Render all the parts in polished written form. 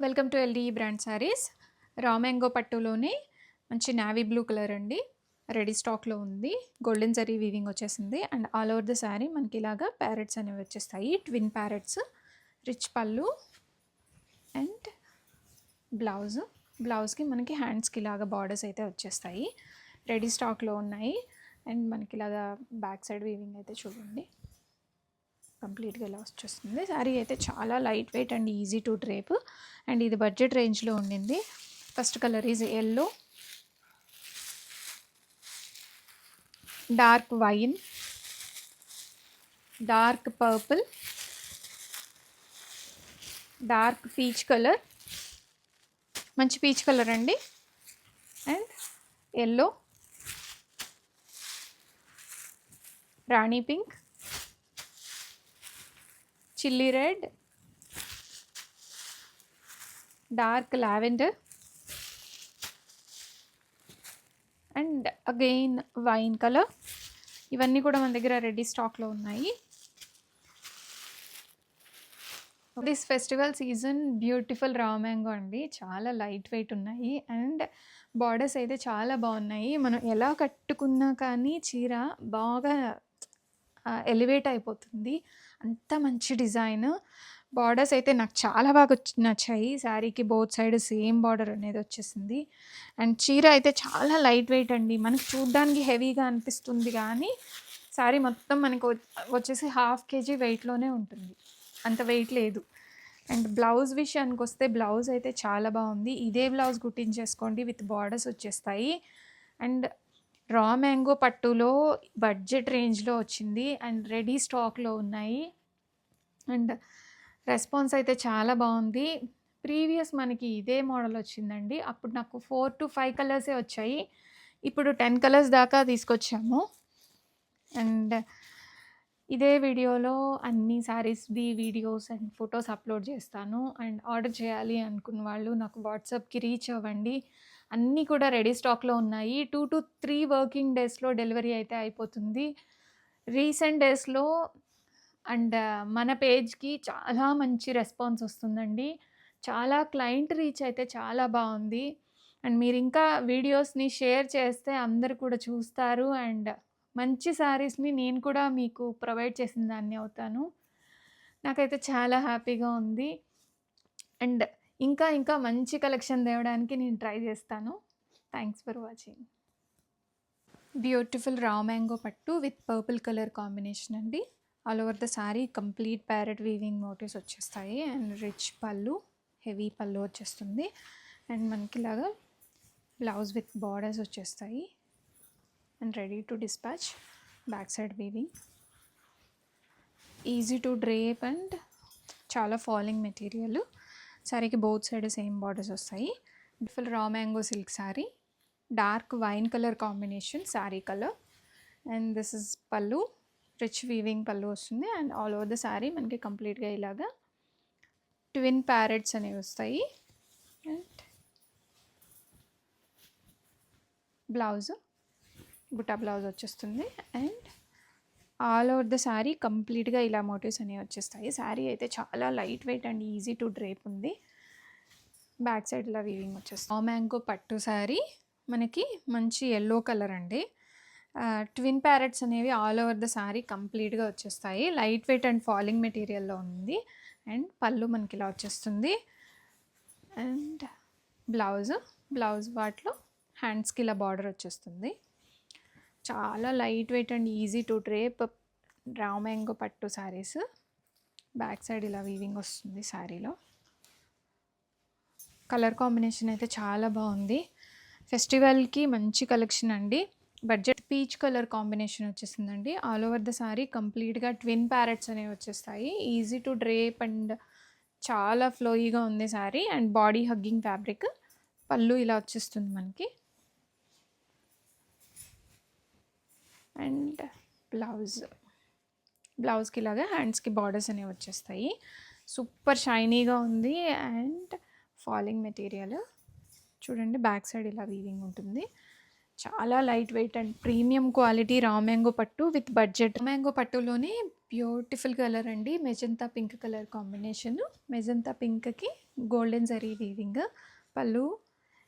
Welcome to LD brand saris. Raw mango పట్టులోనే మంచి navy blue colour అండి. రెడీ స్టాక్లో ఉంది. గోల్డెన్ జరీ వీవింగ్ వచ్చేసింది and all over the sari మనకి ఇలాగా ప్యారెట్స్ అనేవి వచ్చేస్తాయి. Twin parrots, rich pallu and బ్లౌజ్కి మనకి హ్యాండ్స్కి ఇలాగా బార్డర్స్ అయితే వచ్చేస్తాయి. రెడీ స్టాక్లో ఉన్నాయి అండ్ మనకి ఇలాగా బ్యాక్ సైడ్ వీవింగ్ అయితే చూడండి కంప్లీట్గా ఇలా వచ్చేస్తుంది. శారీ అయితే చాలా light weight and easy to drape and ఇది బడ్జెట్ రేంజ్లో ఉండింది. First colour is yellow, dark wine, dark purple, dark peach colour, మంచి పీచ్ కలర్ అండి, and yellow, Rani pink, chilli red, dark lavender and again wine colour. ఇవన్నీ కూడా మన దగ్గర ready స్టాక్లో ఉన్నాయి. This festival season beautiful raw mango అండి. చాలా లైట్ వెయిట్ ఉన్నాయి అండ్ బార్డర్స్ అయితే చాలా బాగున్నాయి. మనం ఎలా కట్టుకున్నా కానీ చీర బాగా ఎలివేట్ అయిపోతుంది. అంత మంచి డిజైన్. బార్డర్స్ అయితే నాకు చాలా బాగా నచ్చాయి. శారీకి బోత్ సైడ్ సేమ్ బార్డర్ అనేది వచ్చేసింది అండ్ చీర అయితే చాలా లైట్ వెయిట్ అండి. మనకి చూడ్డానికి హెవీగా అనిపిస్తుంది కానీ శారీ మొత్తం మనకు వచ్చేసి 1/2 kg వెయిట్లోనే ఉంటుంది, అంత వెయిట్ లేదు. అండ్ బ్లౌజ్ విషయానికి వస్తే బ్లౌజ్ అయితే చాలా బాగుంది. ఇదే బ్లౌజ్ కుట్టించేసుకోండి విత్ బార్డర్స్ వచ్చేస్తాయి. అండ్ రా మ్యాంగో పట్టులో బడ్జెట్ రేంజ్లో వచ్చింది అండ్ రెడీ స్టాక్లో ఉన్నాయి అండ్ రెస్పాన్స్ అయితే చాలా బాగుంది. ప్రీవియస్ మనకి ఇదే మోడల్ వచ్చిందండి. అప్పుడు నాకు 4 to 5 కలర్సే వచ్చాయి. ఇప్పుడు 10 కలర్స్ దాకా తీసుకొచ్చాము అండ్ ఇదే వీడియోలో అన్ని శారీస్ది వీడియోస్ అండ్ ఫొటోస్ అప్లోడ్ చేస్తాను. అండ్ ఆర్డర్ చేయాలి అనుకున్న వాళ్ళు నాకు వాట్సాప్కి రీచ్ అవ్వండి. అన్నీ కూడా రెడీ స్టాక్లో ఉన్నాయి. 2 to 3 వర్కింగ్ డేస్లో డెలివరీ అయితే అయిపోతుంది. రీసెంట్ డేస్లో అండ్ మన పేజ్కి చాలా మంచి రెస్పాన్స్ వస్తుందండి. చాలా క్లయింట్ రీచ్ అయితే చాలా బాగుంది అండ్ మీరు ఇంకా వీడియోస్ని షేర్ చేస్తే అందరు కూడా చూస్తారు అండ్ మంచి శారీస్ని నేను కూడా మీకు ప్రొవైడ్ చేసిన దాన్ని అవుతాను. నాకైతే చాలా హ్యాపీగా ఉంది అండ్ ఇంకా మంచి కలెక్షన్ తేవడానికి నేను ట్రై చేస్తాను. Thanks for watching. Beautiful raw mango పట్టు విత్ పర్పుల్ కలర్ కాంబినేషన్ అండి. All over the sari complete parrot weaving motifs వచ్చేస్తాయి and rich pallu, heavy pallu వచ్చేస్తుంది అండ్ మనకి ఇలాగా బ్లౌజ్ విత్ బార్డర్స్ వచ్చేస్తాయి and ready to dispatch. Back side weaving, easy to drape and చాలా falling material. శారీకి both side same borders వస్తాయి. Beautiful raw mango silk sari, dark wine colour combination sari colour and this is పళ్ళు, rich weaving పళ్ళు వస్తుంది and all over the sari మనకి కంప్లీట్గా ఇలాగా twin parrots అనేవి వస్తాయి అండ్ బ్లౌజ్ బుటా బ్లౌజ్ వచ్చేస్తుంది and all over the sari కంప్లీట్గా ఇలా మోటివ్స్ అనేవి వచ్చేస్తాయి. శారీ అయితే చాలా light weight and easy to drape ఉంది. బ్యాక్ సైడ్ ఇలా వీవింగ్ వచ్చేస్తుంది. మ్యాంగో పట్టు శారీ మనకి మంచి ఎల్లో కలర్ అండి. ట్విన్ ప్యారెట్స్ అనేవి ఆల్ ఓవర్ ద శారీ కంప్లీట్గా వచ్చేస్తాయి. లైట్ వెయిట్ అండ్ ఫాలింగ్ మెటీరియల్లో ఉంది అండ్ పళ్ళు మనకి ఇలా వచ్చేస్తుంది అండ్ బ్లౌజ్ వాటిలో హ్యాండ్స్కి ఇలా బార్డర్ వచ్చేస్తుంది. చాలా light weight and easy to drape రా మ్యాంగో పట్టు శారీస్. బ్యాక్ సైడ్ ఇలా వీవింగ్ వస్తుంది శారీలో. కలర్ కాంబినేషన్ అయితే చాలా బాగుంది. ఫెస్టివల్కి మంచి కలెక్షన్ అండి. బడ్జెట్ పీచ్ కలర్ కాంబినేషన్ వచ్చేసిందండి. ఆల్ ఓవర్ ద శారీ కంప్లీట్గా ట్విన్ ప్యారెట్స్ అనేవి వచ్చేస్తాయి. ఈజీ టు డ్రేప్ అండ్ చాలా ఫ్లోయిగా ఉంది sari and body hugging fabric. పళ్ళు ఇలా వచ్చేస్తుంది మనకి అండ్ బ్లౌజ్కి ఇలాగా హ్యాండ్స్కి బార్డర్స్ అనేవి వచ్చేస్తాయి. సూపర్ షైనీగా ఉంది అండ్ ఫాలింగ్ మెటీరియల్ చూడండి. బ్యాక్ సైడ్ ఇలా వీవింగ్ ఉంటుంది చాలా light weight and premium quality raw mango పట్టు విత్ బడ్జెట్. మ్యాంగో పట్టులోనే బ్యూటిఫుల్ కలర్ అండి, magenta pink colour combination. Magenta పింక్కి golden zari weaving, pallu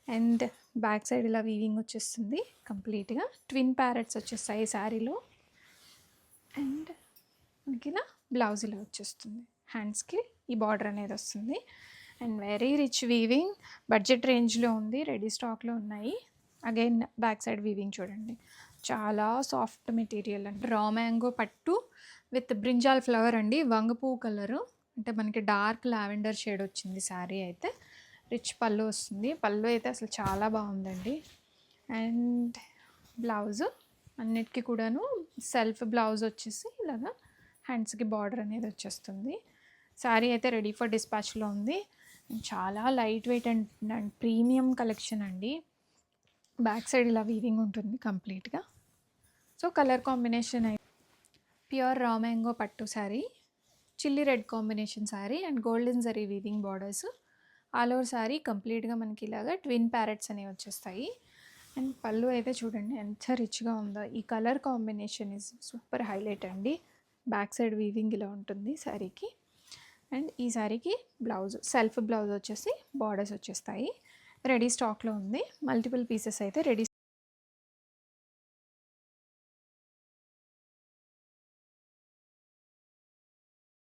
and back side ఇలా వీవింగ్ వచ్చేస్తుంది కంప్లీట్గా. ట్విన్ ప్యారెట్స్ వచ్చేస్తాయి శారీలో. అండ్ మనకి ఇలా బ్లౌజ్ ఇలా వచ్చేస్తుంది, హ్యాండ్స్కి ఈ బార్డర్ అనేది వస్తుంది. And very rich weaving, budget రేంజ్లో ఉంది, రెడీ స్టాక్లో ఉన్నాయి. అగైన్ బ్యాక్ సైడ్ వీవింగ్ చూడండి, చాలా సాఫ్ట్ మెటీరియల్ అండి. రా మ్యాంగో పట్టు విత్ బ్రింజాల్ ఫ్లవర్ అండి, వంగపూ కలరు, అంటే మనకి డార్క్ లావెండర్ షేడ్ వచ్చింది శారీ అయితే. రిచ్ పళ్ళు వస్తుంది, పళ్ళు అయితే అసలు చాలా బాగుందండి. అండ్ బ్లౌజ్ అన్నిటికీ కూడాను సెల్ఫ్ బ్లౌజ్ వచ్చేసి ఇలాగా హ్యాండ్స్కి బార్డర్ అనేది వచ్చేస్తుంది. శారీ అయితే రెడీ ఫర్ డిస్పాచ్లో ఉంది. చాలా light weight and premium collection అండి. బ్యాక్ సైడ్ ఇలా వీవింగ్ ఉంటుంది కంప్లీట్గా. సో కలర్ కాంబినేషన్ అయితే ప్యూర్ రా మ్యాంగో పట్టు sari, chilli red combination sari and golden zari weaving borders. All over sari కంప్లీట్గా మనకి ఇలాగా ట్విన్ ప్యారెట్స్ అనేవి వచ్చేస్తాయి. అండ్ పళ్ళు అయితే చూడండి ఎంత రిచ్గా ఉందో. ఈ colour combination is super highlight అండి. బ్యాక్ సైడ్ వీవింగ్ ఇలా ఉంటుంది శారీకి. అండ్ ఈ శారీకి బ్లౌజ్ సెల్ఫ్ బ్లౌజ్ వచ్చేసి బార్డర్స్ వచ్చేస్తాయి. రెడీ స్టాక్లో ఉంది, మల్టిపుల్ పీసెస్ అయితే రెడీ